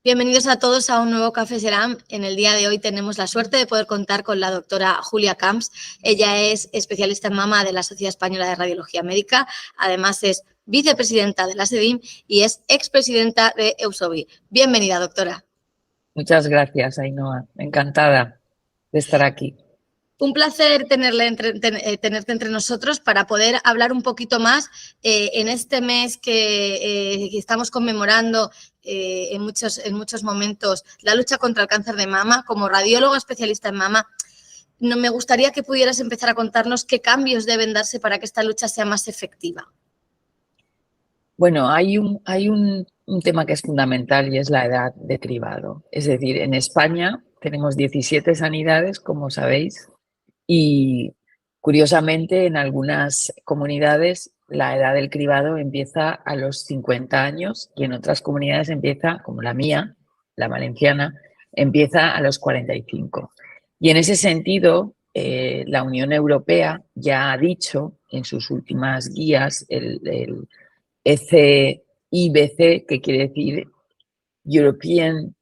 Bienvenidos a todos a un nuevo Café Seram. En el día de hoy tenemos la suerte de poder contar con la doctora Julia Camps. Ella es especialista en mama de la Sociedad Española de Radiología Médica. Además es vicepresidenta de la SEDIM y es expresidenta de EUSOBI. Bienvenida, doctora. Muchas gracias, Ainhoa. Encantada de estar aquí. Un placer tenerte entre nosotros para poder hablar un poquito más en este mes que estamos conmemorando en muchos momentos la lucha contra el cáncer de mama. Como radiólogo especialista en mama, me gustaría que pudieras empezar a contarnos qué cambios deben darse para que esta lucha sea más efectiva. Bueno, hay un tema que es fundamental y es la edad de cribado. Es decir, en España tenemos 17 sanidades, como sabéis, y curiosamente en algunas comunidades la edad del cribado empieza a los 50 años y en otras comunidades empieza, como la mía, la valenciana, empieza a los 45. Y en ese sentido, la Unión Europea ya ha dicho en sus últimas guías, el ECIBC, que quiere decir European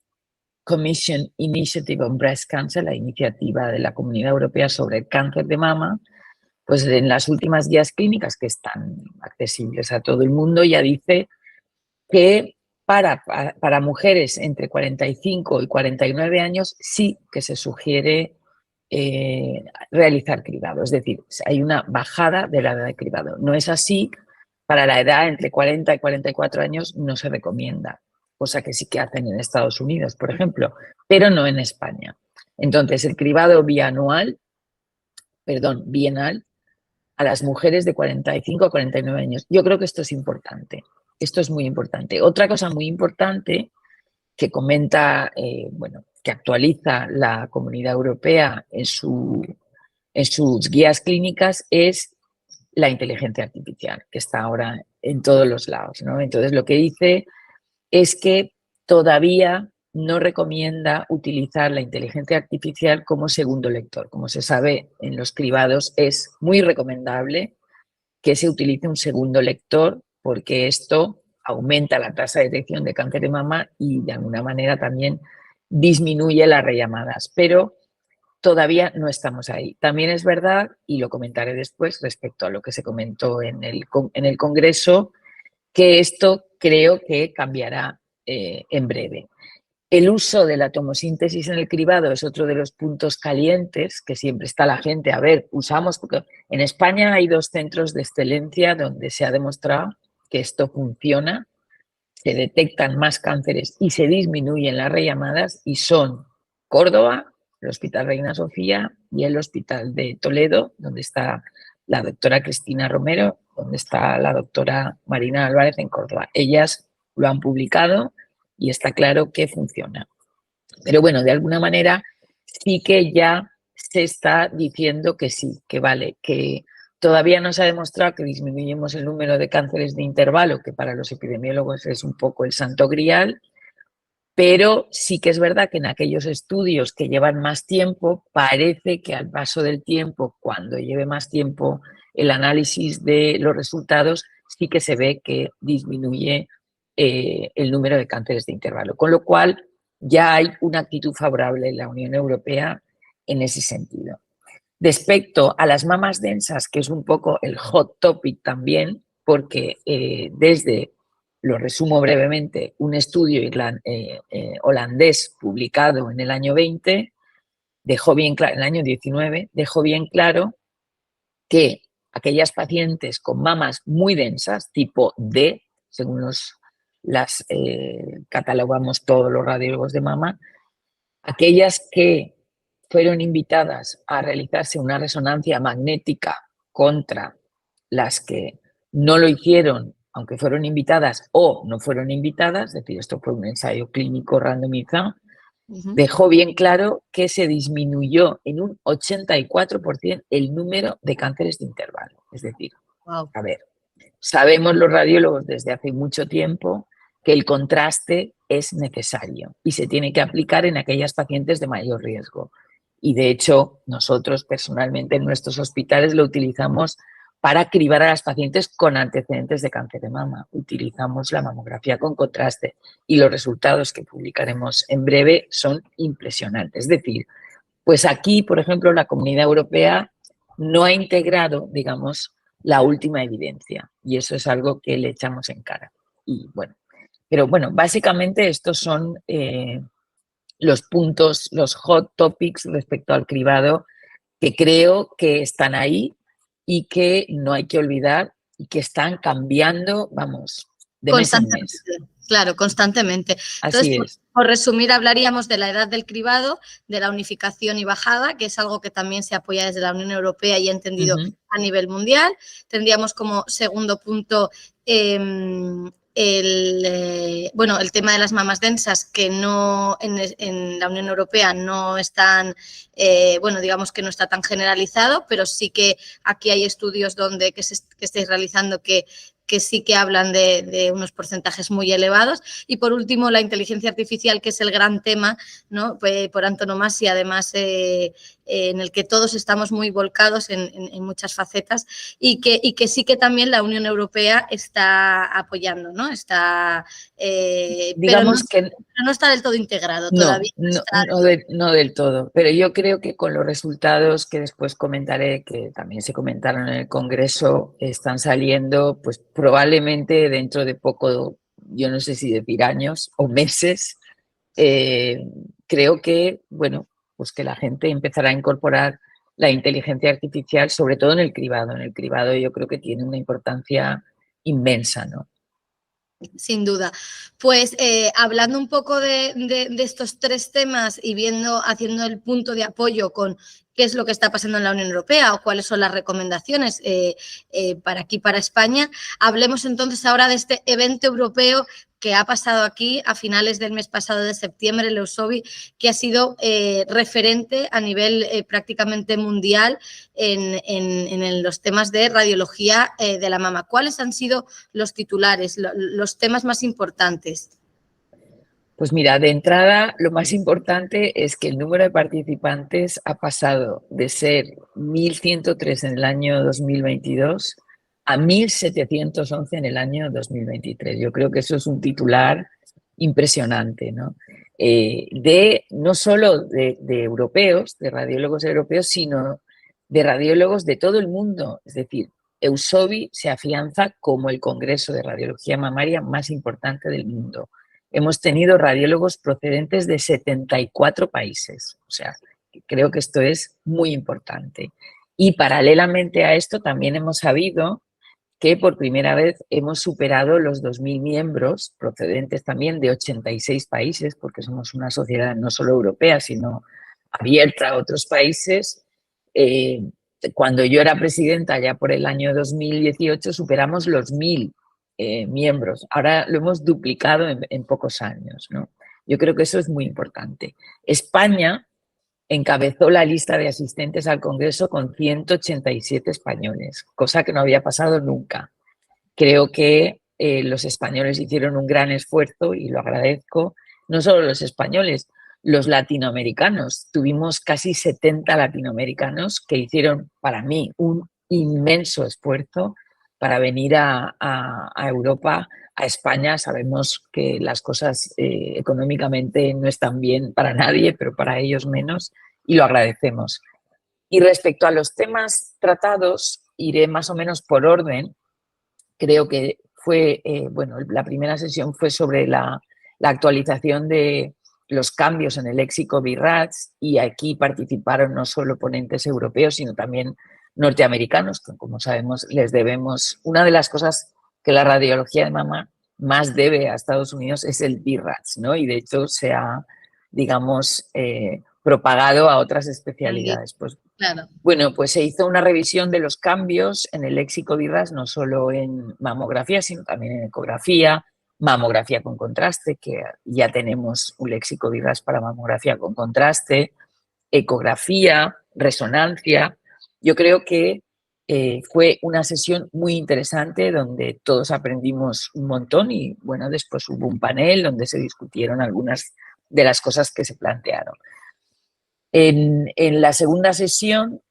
Commission Initiative on Breast Cancer, la iniciativa de la Comunidad Europea sobre el cáncer de mama, pues en las últimas guías clínicas que están accesibles a todo el mundo ya dice que para mujeres entre 45 y 49 años sí que se sugiere realizar cribado, es decir, hay una bajada de la edad de cribado. No es así, para la edad entre 40 y 44 años no se recomienda, cosa que sí que hacen en Estados Unidos, por ejemplo, pero no en España. Entonces, el cribado bienal a las mujeres de 45 a 49 años. Yo creo que esto es importante, esto es muy importante. Otra cosa muy importante que comenta, que actualiza la Comunidad Europea en sus guías clínicas es la inteligencia artificial, que está ahora en todos los lados, ¿no? Entonces, lo que dice es que todavía no recomienda utilizar la inteligencia artificial como segundo lector. Como se sabe, en los cribados es muy recomendable que se utilice un segundo lector porque esto aumenta la tasa de detección de cáncer de mama y de alguna manera también disminuye las rellamadas, pero todavía no estamos ahí. También es verdad, y lo comentaré después respecto a lo que se comentó en el Congreso, que esto creo que cambiará en breve. El uso de la tomosíntesis en el cribado es otro de los puntos calientes que siempre está la gente. A ver, usamos, porque en España hay 2 centros de excelencia donde se ha demostrado que esto funciona, se detectan más cánceres y se disminuyen las rellamadas y son Córdoba, el Hospital Reina Sofía y el Hospital de Toledo, donde está la doctora Cristina Romero, donde está la doctora Marina Álvarez en Córdoba. Ellas lo han publicado y está claro que funciona. Pero bueno, de alguna manera sí que ya se está diciendo que sí, que vale, que todavía no se ha demostrado que disminuimos el número de cánceres de intervalo, que para los epidemiólogos es un poco el santo grial, pero sí que es verdad que en aquellos estudios que llevan más tiempo, parece que al paso del tiempo, cuando lleve más tiempo el análisis de los resultados, sí que se ve que disminuye el número de cánceres de intervalo. Con lo cual, ya hay una actitud favorable en la Unión Europea en ese sentido. Respecto a las mamas densas, que es un poco el hot topic también, porque lo resumo brevemente, un estudio holandés publicado en el año 20 dejó bien claro, en el año 19, dejó bien claro que aquellas pacientes con mamas muy densas, tipo D, según las catalogamos todos los radiólogos de mama, aquellas que fueron invitadas a realizarse una resonancia magnética contra las que no lo hicieron, aunque fueron invitadas o no fueron invitadas, es decir, esto fue un ensayo clínico randomizado, dejó bien claro que se disminuyó en un 84% el número de cánceres de intervalo. Es decir, a ver, sabemos los radiólogos desde hace mucho tiempo que el contraste es necesario y se tiene que aplicar en aquellas pacientes de mayor riesgo. Y de hecho, nosotros personalmente en nuestros hospitales lo utilizamos para cribar a las pacientes con antecedentes de cáncer de mama. Utilizamos la mamografía con contraste y los resultados que publicaremos en breve son impresionantes. Es decir, pues aquí, por ejemplo, la Comunidad Europea no ha integrado, digamos, la última evidencia y eso es algo que le echamos en cara. Y bueno, pero bueno, básicamente estos son los puntos, los hot topics respecto al cribado que creo que están ahí y que no hay que olvidar y que están cambiando, vamos, de mes en mes. Claro, constantemente. Así Entonces, por resumir, hablaríamos de la edad del cribado, de la unificación y bajada, que es algo que también se apoya desde la Unión Europea y entendido a nivel mundial. Tendríamos como segundo punto el tema de las mamas densas, que no en la Unión Europea no están, digamos que no está tan generalizado, pero sí que aquí hay estudios que estáis realizando que sí que hablan de unos porcentajes muy elevados. Y por último, la inteligencia artificial, que es el gran tema, ¿no? Por antonomasia, además, en el que todos estamos muy volcados en muchas facetas y que sí que también la Unión Europea está apoyando, ¿no? Digamos que no está del todo integrado todavía. No del todo, pero yo creo que con los resultados que después comentaré, que también se comentaron en el Congreso, están saliendo, pues probablemente dentro de poco, yo no sé si decir años o meses, creo que, bueno, pues que la gente empezará a incorporar la inteligencia artificial, sobre todo en el cribado. En el cribado yo creo que tiene una importancia inmensa, ¿no? Sin duda. Pues hablando un poco de estos tres temas y haciendo el punto de apoyo con qué es lo que está pasando en la Unión Europea o cuáles son las recomendaciones para aquí, para España, hablemos entonces ahora de este evento europeo que ha pasado aquí a finales del mes pasado de septiembre, el EUSOBI, que ha sido referente a nivel prácticamente mundial en los temas de radiología de la mama. ¿Cuáles han sido los titulares, los temas más importantes? Pues mira, de entrada, lo más importante es que el número de participantes ha pasado de ser 1.103 en el año 2022 a 1.711 en el año 2023. Yo creo que eso es un titular impresionante, ¿no? No solo de europeos, de radiólogos europeos, sino de radiólogos de todo el mundo. Es decir, EUSOBI se afianza como el congreso de radiología mamaria más importante del mundo. Hemos tenido radiólogos procedentes de 74 países. O sea, creo que esto es muy importante. Y paralelamente a esto también hemos sabido que por primera vez hemos superado los 2.000 miembros procedentes también de 86 países, porque somos una sociedad no solo europea, sino abierta a otros países. Cuando yo era presidenta, ya por el año 2018, superamos los 1.000 miembros. Ahora lo hemos duplicado en pocos años, ¿no? Yo creo que eso es muy importante. España encabezó la lista de asistentes al Congreso con 187 españoles, cosa que no había pasado nunca. Creo que los españoles hicieron un gran esfuerzo y lo agradezco. No solo los españoles, los latinoamericanos. Tuvimos casi 70 latinoamericanos que hicieron, para mí, un inmenso esfuerzo para venir a Europa, a España. Sabemos que las cosas económicamente no están bien para nadie, pero para ellos menos, y lo agradecemos. Y respecto a los temas tratados, iré más o menos por orden. Creo que fue, la primera sesión fue sobre la actualización de los cambios en el léxico BIRADS, y aquí participaron no solo ponentes europeos, sino también norteamericanos, que como sabemos les debemos. Una de las cosas que la radiología de mama más debe a Estados Unidos es el BIRADS, ¿no? Y de hecho se ha, digamos, propagado a otras especialidades. Pues, claro. Bueno, pues se hizo una revisión de los cambios en el léxico BIRADS, no solo en mamografía, sino también en ecografía, mamografía con contraste, que ya tenemos un léxico BIRADS para mamografía con contraste, ecografía, resonancia. Yo creo que fue una sesión muy interesante donde todos aprendimos un montón y, bueno, después hubo un panel donde se discutieron algunas de las cosas que se plantearon. En la segunda sesión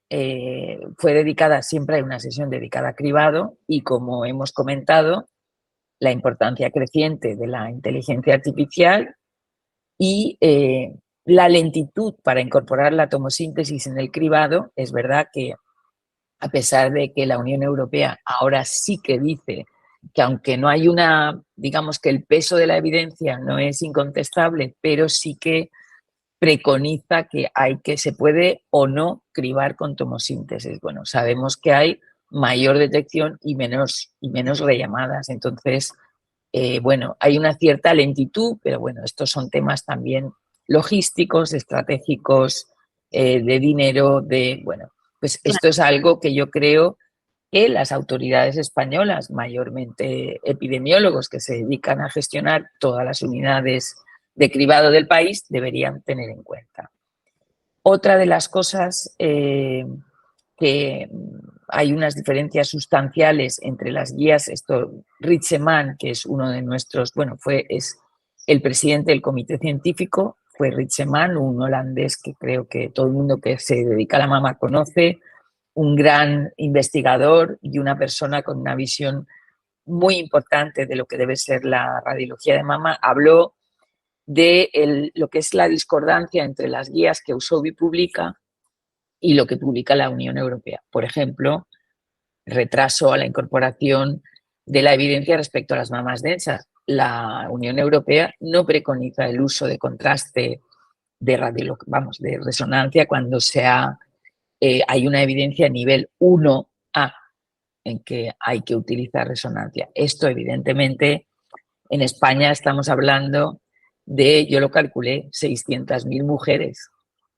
fue dedicada, siempre hay una sesión dedicada a cribado y, como hemos comentado, la importancia creciente de la inteligencia artificial y la lentitud para incorporar la tomosíntesis en el cribado. Es verdad que, a pesar de que la Unión Europea ahora sí que dice que, aunque no hay una, digamos que el peso de la evidencia no es incontestable, pero sí que preconiza que se puede o no cribar con tomosíntesis. Bueno, sabemos que hay mayor detección y menos rellamadas. Entonces, bueno, hay una cierta lentitud, pero bueno, estos son temas también logísticos, estratégicos, de dinero, bueno, pues esto es algo que yo creo que las autoridades españolas, mayormente epidemiólogos que se dedican a gestionar todas las unidades de cribado del país, deberían tener en cuenta. Otra de las cosas que hay unas diferencias sustanciales entre las guías, Ritzeman, que es uno de nuestros, bueno, es el presidente del comité científico, fue Ritzeman, un holandés que creo que todo el mundo que se dedica a la mama conoce, un gran investigador y una persona con una visión muy importante de lo que debe ser la radiología de mama. Habló de lo que es la discordancia entre las guías que Eusobi publica y lo que publica la Unión Europea. Por ejemplo, retraso a la incorporación de la evidencia respecto a las mamas densas. La Unión Europea no preconiza el uso de contraste de resonancia cuando hay una evidencia nivel 1A en que hay que utilizar resonancia. Esto, evidentemente, en España estamos hablando de, yo lo calculé, 600.000 mujeres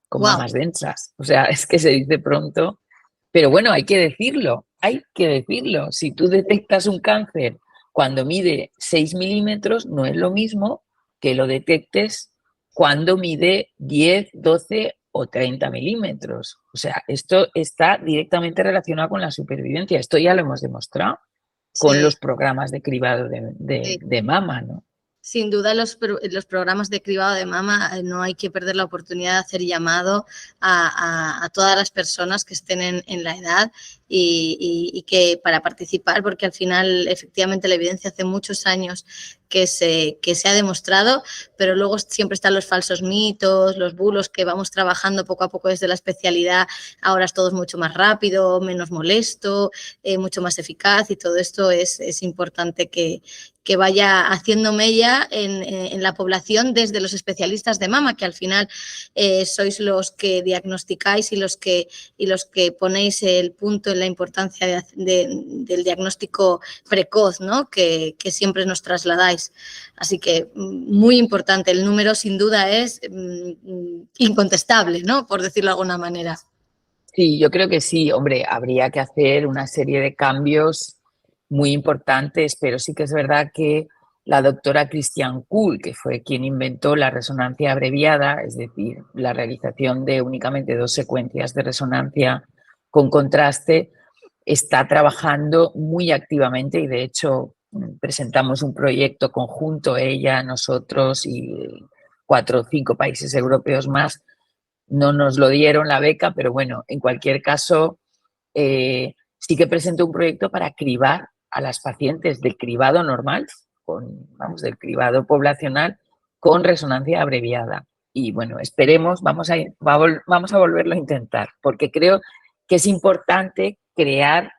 con mamas densas. O sea, es que se dice pronto, pero bueno, hay que decirlo. Si tú detectas un cáncer cuando mide 6 milímetros, no es lo mismo que lo detectes cuando mide 10, 12 o 30 milímetros. O sea, esto está directamente relacionado con la supervivencia. Esto ya lo hemos demostrado con los programas de cribado de mama, ¿no? Sin duda, los programas de cribado de mama, no hay que perder la oportunidad de hacer llamado a todas las personas que estén en la edad y que para participar, porque al final, efectivamente, la evidencia hace muchos años que se ha demostrado, pero luego siempre están los falsos mitos, los bulos que vamos trabajando poco a poco desde la especialidad. Ahora es todo mucho más rápido, menos molesto, mucho más eficaz, y todo esto es importante que vaya haciendo mella en la población desde los especialistas de mama, que al final sois los que diagnosticáis y los que ponéis el punto en la importancia del diagnóstico precoz, ¿no? que siempre nos trasladáis. Así que muy importante, el número sin duda es incontestable, ¿no? Por decirlo de alguna manera. Sí, yo creo que sí, hombre, habría que hacer una serie de cambios muy importantes, pero sí que es verdad que la doctora Christiane Kuhl, que fue quien inventó la resonancia abreviada, es decir, la realización de únicamente 2 secuencias de resonancia con contraste, está trabajando muy activamente y, de hecho, presentamos un proyecto conjunto, ella, nosotros y 4 o 5 países europeos más. No nos lo dieron la beca, pero bueno, en cualquier caso, sí que presentó un proyecto para cribar a las pacientes del cribado normal, del cribado poblacional, con resonancia abreviada. Y bueno, esperemos, vamos a volverlo a intentar, porque creo que es importante crear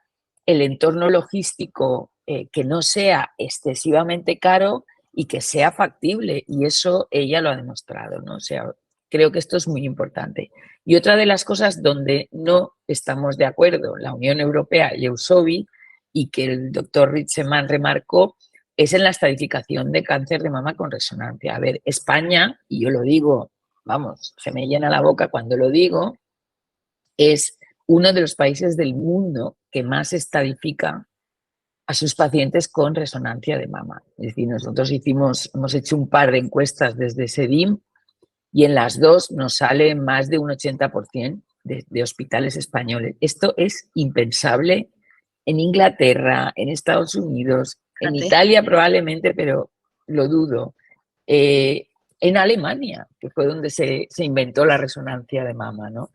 el entorno logístico que no sea excesivamente caro y que sea factible, y eso ella lo ha demostrado, ¿no? O sea, creo que esto es muy importante. Y otra de las cosas donde no estamos de acuerdo, la Unión Europea y Eusobi, y que el doctor Ritzeman remarcó, es en la estadificación de cáncer de mama con resonancia. A ver, España, y yo lo digo, vamos, se me llena la boca cuando lo digo, es uno de los países del mundo que más estadifica a sus pacientes con resonancia de mama. Es decir, nosotros hemos hecho un par de encuestas desde SEDIM y en las 2 nos sale más de un 80% de hospitales españoles. Esto es impensable en Inglaterra, en Estados Unidos, en Italia probablemente, pero lo dudo. En Alemania, que fue donde se inventó la resonancia de mama, ¿no?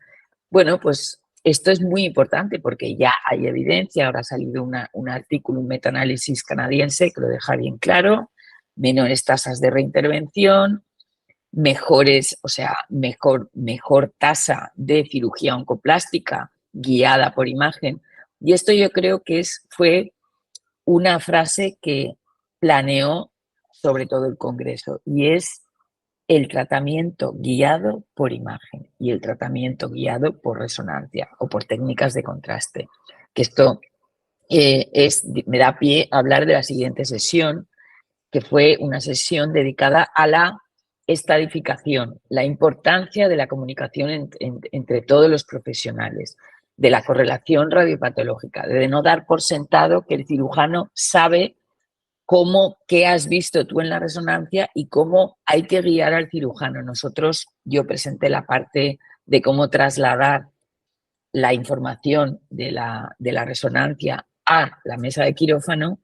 Bueno, pues esto es muy importante porque ya hay evidencia, ahora ha salido un artículo, un metaanálisis canadiense que lo deja bien claro, menores tasas de reintervención, mejores, o sea, mejor tasa de cirugía oncoplástica guiada por imagen. Y esto yo creo que fue una frase que planeó sobre todo el Congreso, y es el tratamiento guiado por imagen y el tratamiento guiado por resonancia o por técnicas de contraste. Que esto me da pie a hablar de la siguiente sesión, que fue una sesión dedicada a la estadificación, la importancia de la comunicación entre todos los profesionales, de la correlación radiopatológica, de no dar por sentado que el cirujano sabe qué has visto tú en la resonancia y cómo hay que guiar al cirujano. Yo presenté la parte de cómo trasladar la información de la resonancia a la mesa de quirófano,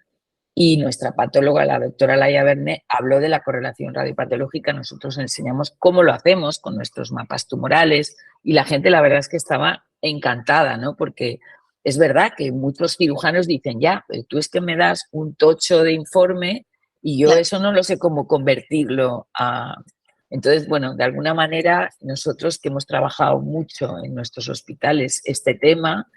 y nuestra patóloga, la doctora Laia Verne, habló de la correlación radiopatológica. Nosotros enseñamos cómo lo hacemos con nuestros mapas tumorales y la gente, la verdad es que estaba encantada, ¿no? Porque es verdad que muchos cirujanos dicen, ya, pero tú es que me das un tocho de informe y yo Claro. eso no lo sé cómo convertirlo a... Entonces, bueno, de alguna manera nosotros que hemos trabajado mucho en nuestros hospitales este tema,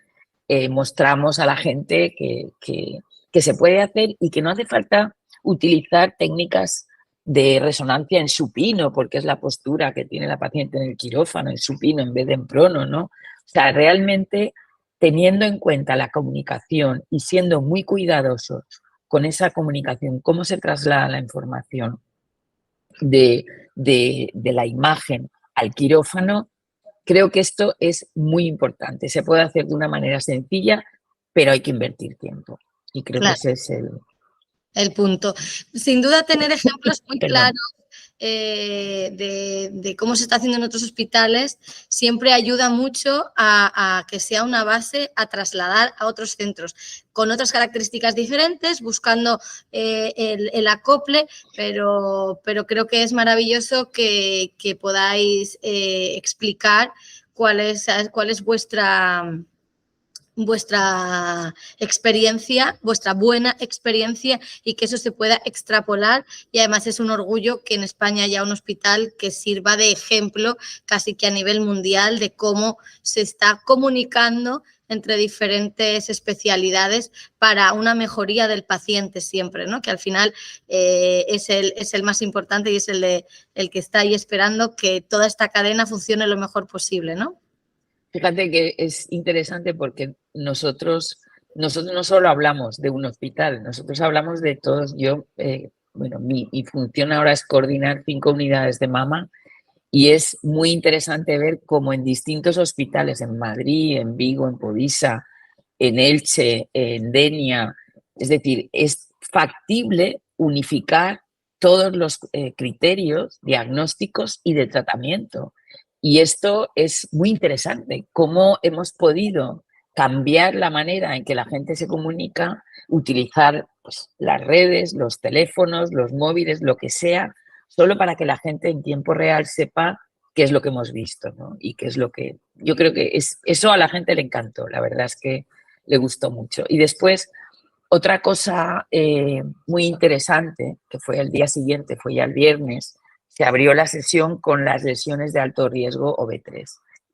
mostramos a la gente que se puede hacer y que no hace falta utilizar técnicas de resonancia en supino, porque es la postura que tiene la paciente en el quirófano, en supino en vez de en prono, ¿no? O sea, realmente teniendo en cuenta la comunicación y siendo muy cuidadosos con esa comunicación, cómo se traslada la información de la imagen al quirófano, creo que esto es muy importante. Se puede hacer de una manera sencilla, pero hay que invertir tiempo. Y creo que Claro. ese es El punto. Sin duda, tener ejemplos muy Perdón. claros de cómo se está haciendo en otros hospitales siempre ayuda mucho a que sea una base a trasladar a otros centros con otras características diferentes, buscando el acople, pero creo que es maravilloso que podáis explicar cuál es vuestra experiencia, vuestra buena experiencia, y que eso se pueda extrapolar. Y además es un orgullo que en España haya un hospital que sirva de ejemplo casi que a nivel mundial de cómo se está comunicando entre diferentes especialidades para una mejoría del paciente siempre, ¿no? Que al final es el más importante y es el que está ahí esperando que toda esta cadena funcione lo mejor posible, ¿no? Fíjate que es interesante porque nosotros no solo hablamos de un hospital, nosotros hablamos de todos. Mi función ahora es coordinar 5 unidades de mama, y es muy interesante ver cómo en distintos hospitales, en Madrid, en Vigo, en Povisa, en Elche, en Denia, es decir, es factible unificar todos los criterios diagnósticos y de tratamiento. Y esto es muy interesante, cómo hemos podido cambiar la manera en que la gente se comunica, utilizar pues, las redes, los teléfonos, los móviles, lo que sea, solo para que la gente en tiempo real sepa qué es lo que hemos visto, ¿no? Y qué es lo que... Yo creo que eso a la gente le encantó, la verdad es que le gustó mucho. Y después, otra cosa muy interesante, que fue el día siguiente, fue ya el viernes, se abrió la sesión con las lesiones de alto riesgo o B3.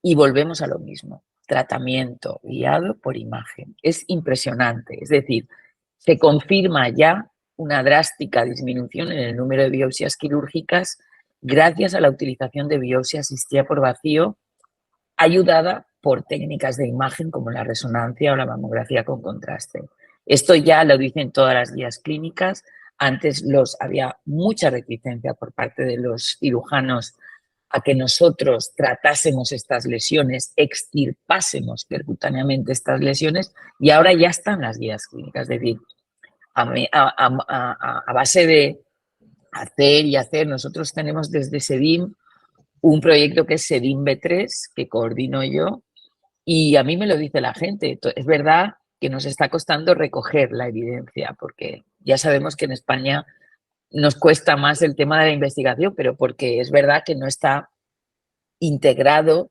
Y volvemos a lo mismo, tratamiento guiado por imagen. Es impresionante, es decir, se confirma ya una drástica disminución en el número de biopsias quirúrgicas gracias a la utilización de biopsia asistida por vacío, ayudada por técnicas de imagen como la resonancia o la mamografía con contraste. Esto ya lo dicen todas las guías clínicas. Antes había mucha reticencia por parte de los cirujanos a que nosotros tratásemos estas lesiones, extirpásemos percutáneamente estas lesiones, y ahora ya están las guías clínicas. Es decir, a base de hacer y hacer, nosotros tenemos desde SEDIM un proyecto que es SEDIM B3, que coordino yo, y a mí me lo dice la gente. Es verdad que nos está costando recoger la evidencia, porque ya sabemos que en España nos cuesta más el tema de la investigación, pero porque es verdad que no está integrado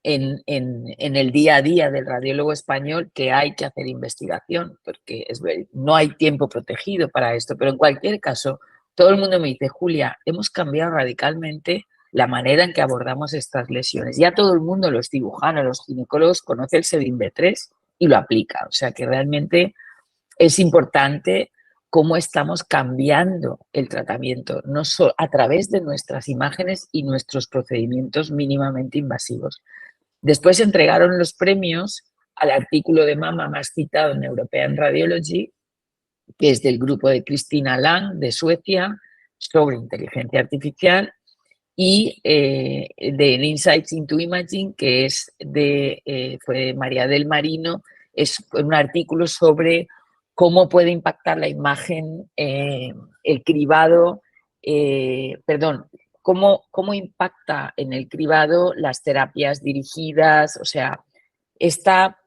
en el día a día del radiólogo español que hay que hacer investigación, porque no hay tiempo protegido para esto, pero en cualquier caso, todo el mundo me dice, Julia, hemos cambiado radicalmente la manera en que abordamos estas lesiones. Ya todo el mundo, los cirujanos, los ginecólogos, conoce el SEDIN-B3 y lo aplica. O sea que realmente es importante cómo estamos cambiando el tratamiento, no solo a través de nuestras imágenes y nuestros procedimientos mínimamente invasivos. Después se entregaron los premios al artículo de mama más citado en European Radiology, que es del grupo de Christina Lang, de Suecia, sobre inteligencia artificial, y de Insights into Imaging, que es fue de María del Marino, es un artículo sobre cómo puede impactar la imagen, el cribado, cómo impacta en el cribado las terapias dirigidas, o sea, esta,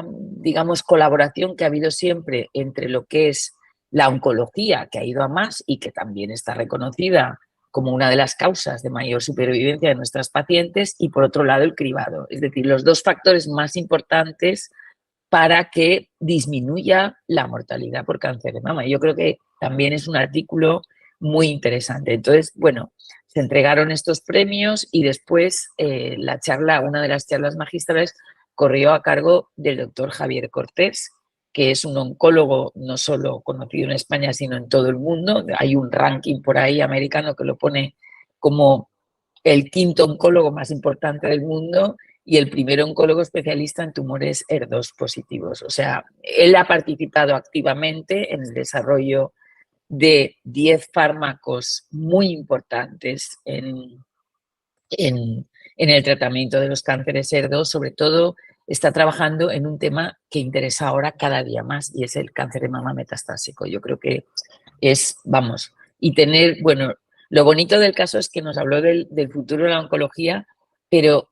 digamos, colaboración que ha habido siempre entre lo que es la oncología, que ha ido a más y que también está reconocida como una de las causas de mayor supervivencia de nuestras pacientes, y por otro lado el cribado, es decir, los dos factores más importantes para que disminuya la mortalidad por cáncer de mama. Yo creo que también es un artículo muy interesante. Entonces, bueno, se entregaron estos premios y después una de las charlas magistrales corrió a cargo del doctor Javier Cortés, que es un oncólogo no solo conocido en España, sino en todo el mundo. Hay un ranking por ahí americano que lo pone como el quinto oncólogo más importante del mundo y el primer oncólogo especialista en tumores HER2 positivos. O sea, él ha participado activamente en el desarrollo de 10 fármacos muy importantes en el tratamiento de los cánceres HER2, sobre todo está trabajando en un tema que interesa ahora cada día más y es el cáncer de mama metastásico. Yo creo que bueno, lo bonito del caso es que nos habló del futuro de la oncología, pero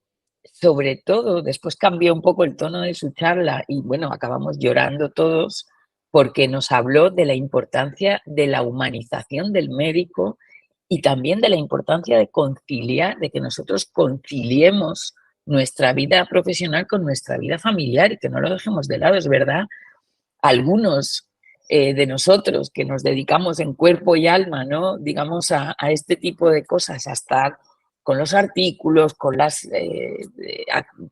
sobre todo después cambió un poco el tono de su charla y bueno, acabamos llorando todos porque nos habló de la importancia de la humanización del médico y también de la importancia de conciliar, de que nosotros conciliemos nuestra vida profesional con nuestra vida familiar y que no lo dejemos de lado, es verdad. Algunos de nosotros que nos dedicamos en cuerpo y alma, ¿no? Digamos, a este tipo de cosas, a estar con los artículos, con las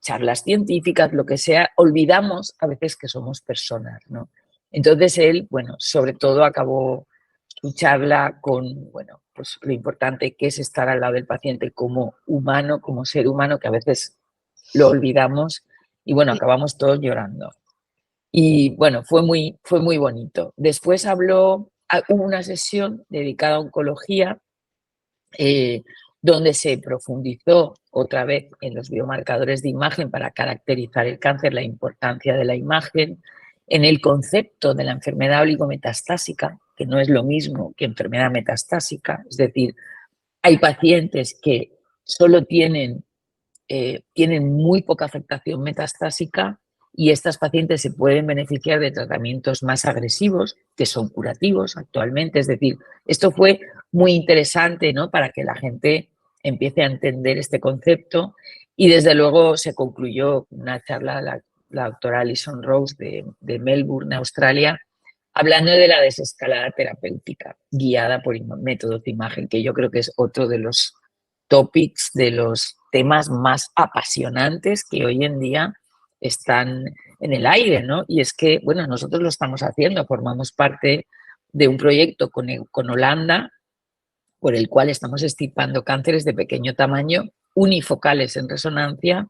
charlas científicas, lo que sea, olvidamos a veces que somos personas, ¿no? Entonces él, bueno, sobre todo acabó su charla con, bueno, pues lo importante que es estar al lado del paciente como humano, como ser humano, que a veces lo olvidamos y bueno, acabamos todos llorando. Y bueno, fue muy bonito. Después hubo una sesión dedicada a oncología donde se profundizó otra vez en los biomarcadores de imagen para caracterizar el cáncer, la importancia de la imagen, en el concepto de la enfermedad oligometastásica, que no es lo mismo que enfermedad metastásica, es decir, hay pacientes que solo tienen muy poca afectación metastásica y estas pacientes se pueden beneficiar de tratamientos más agresivos, que son curativos actualmente. Es decir, esto fue muy interesante, ¿no?, para que la gente empiece a entender este concepto y desde luego se concluyó una charla, la doctora Alison Rose de Melbourne, Australia, hablando de la desescalada terapéutica guiada por métodos de imagen, que yo creo que es otro de los topics, de los temas más apasionantes que hoy en día están en el aire, ¿no? Y es que, bueno, nosotros lo estamos haciendo, formamos parte de un proyecto con Holanda, por el cual estamos extirpando cánceres de pequeño tamaño, unifocales en resonancia,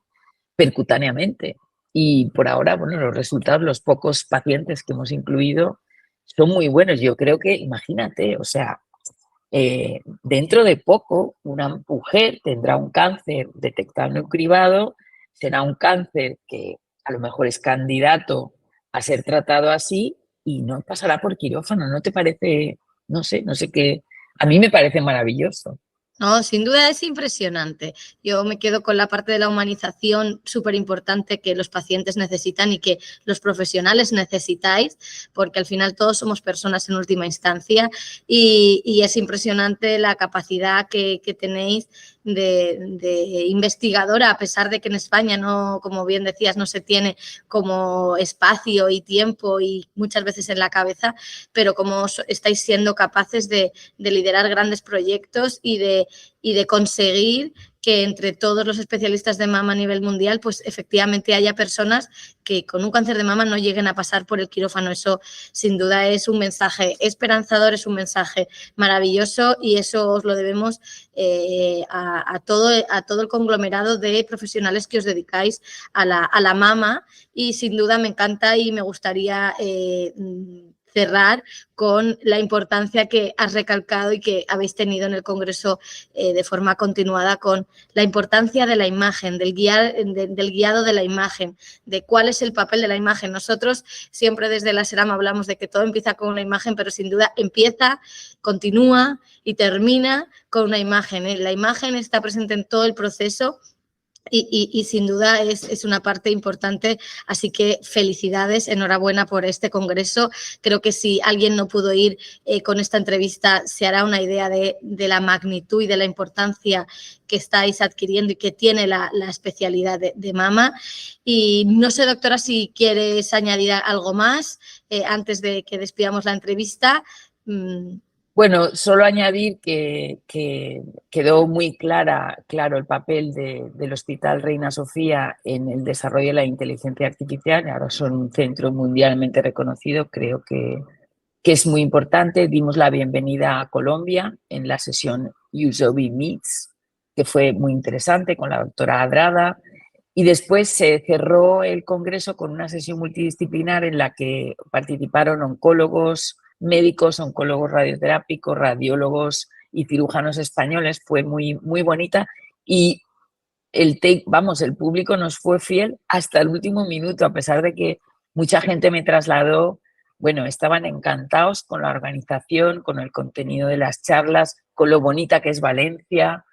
percutáneamente. Y por ahora, bueno, los resultados, los pocos pacientes que hemos incluido son muy buenos. Yo creo que, imagínate, o sea, dentro de poco una mujer tendrá un cáncer detectado en cribado, será un cáncer que a lo mejor es candidato a ser tratado así y no pasará por quirófano. ¿No te parece? No sé qué. A mí me parece maravilloso. No, sin duda es impresionante. Yo me quedo con la parte de la humanización súper importante que los pacientes necesitan y que los profesionales necesitáis, porque al final todos somos personas en última instancia y es impresionante la capacidad que tenéis de investigadora, a pesar de que en España no, como bien decías, no se tiene como espacio y tiempo y muchas veces en la cabeza, pero como estáis siendo capaces de liderar grandes proyectos y de conseguir que entre todos los especialistas de mama a nivel mundial, pues efectivamente haya personas que con un cáncer de mama no lleguen a pasar por el quirófano. Eso sin duda es un mensaje esperanzador, es un mensaje maravilloso y eso os lo debemos a todo el conglomerado de profesionales que os dedicáis a la mama y sin duda me encanta y me gustaría cerrar con la importancia que has recalcado y que habéis tenido en el Congreso de forma continuada con la importancia de la imagen, del guiado de la imagen, de cuál es el papel de la imagen. Nosotros siempre desde la SERAM hablamos de que todo empieza con una imagen, pero sin duda empieza, continúa y termina con una imagen. La imagen está presente en todo el proceso. Y sin duda es una parte importante, así que felicidades, enhorabuena por este congreso. Creo que si alguien no pudo ir con esta entrevista se hará una idea de la magnitud y de la importancia que estáis adquiriendo y que tiene la especialidad de mama. Y no sé, doctora, si quieres añadir algo más antes de que despidamos la entrevista. Bueno, solo añadir que quedó muy claro el papel del Hospital Reina Sofía en el desarrollo de la inteligencia artificial. Ahora son un centro mundialmente reconocido, creo que es muy importante. Dimos la bienvenida a Colombia en la sesión USOBI Meets, que fue muy interesante con la doctora Adrada. Y después se cerró el congreso con una sesión multidisciplinar en la que participaron oncólogos, médicos, oncólogos radioterápicos, radiólogos y cirujanos españoles. Fue muy, muy bonita y el público nos fue fiel hasta el último minuto, a pesar de que mucha gente me trasladó. Bueno, estaban encantados con la organización, con el contenido de las charlas, con lo bonita que es Valencia.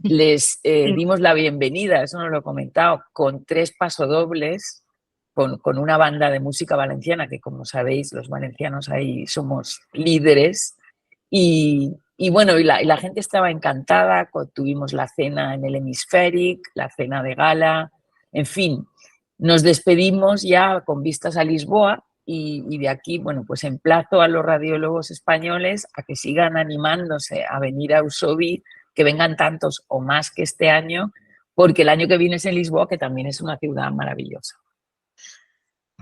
Les dimos la bienvenida, eso no lo he comentado, con 3 pasodobles, con una banda de música valenciana, que como sabéis, los valencianos ahí somos líderes. Y bueno, y la gente estaba encantada. Tuvimos la cena en el Hemisféric, la cena de gala, en fin. Nos despedimos ya con vistas a Lisboa y de aquí, bueno, pues emplazo a los radiólogos españoles a que sigan animándose a venir a USOBI, que vengan tantos o más que este año, porque el año que viene es en Lisboa, que también es una ciudad maravillosa.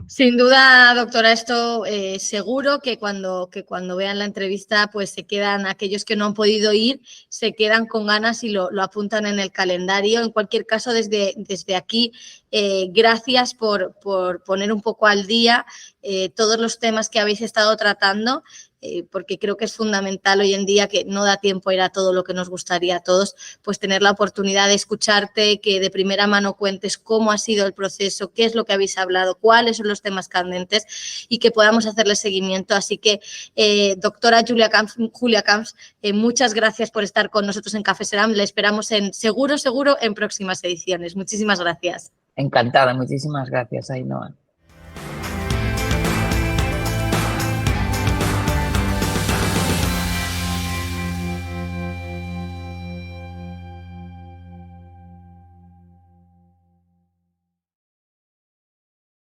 Sin duda, doctora, esto seguro que cuando vean la entrevista, pues se quedan, aquellos que no han podido ir, se quedan con ganas y lo apuntan en el calendario. En cualquier caso, desde aquí, gracias por poner un poco al día todos los temas que habéis estado tratando, porque creo que es fundamental hoy en día, que no da tiempo a ir a todo lo que nos gustaría a todos, pues tener la oportunidad de escucharte, que de primera mano cuentes cómo ha sido el proceso, qué es lo que habéis hablado, cuáles son los temas candentes y que podamos hacerle seguimiento. Así que, doctora Julia Camps, muchas gracias por estar con nosotros en Café SERAM. Le esperamos seguro en próximas ediciones. Muchísimas gracias. Encantada, muchísimas gracias, Ainhoa.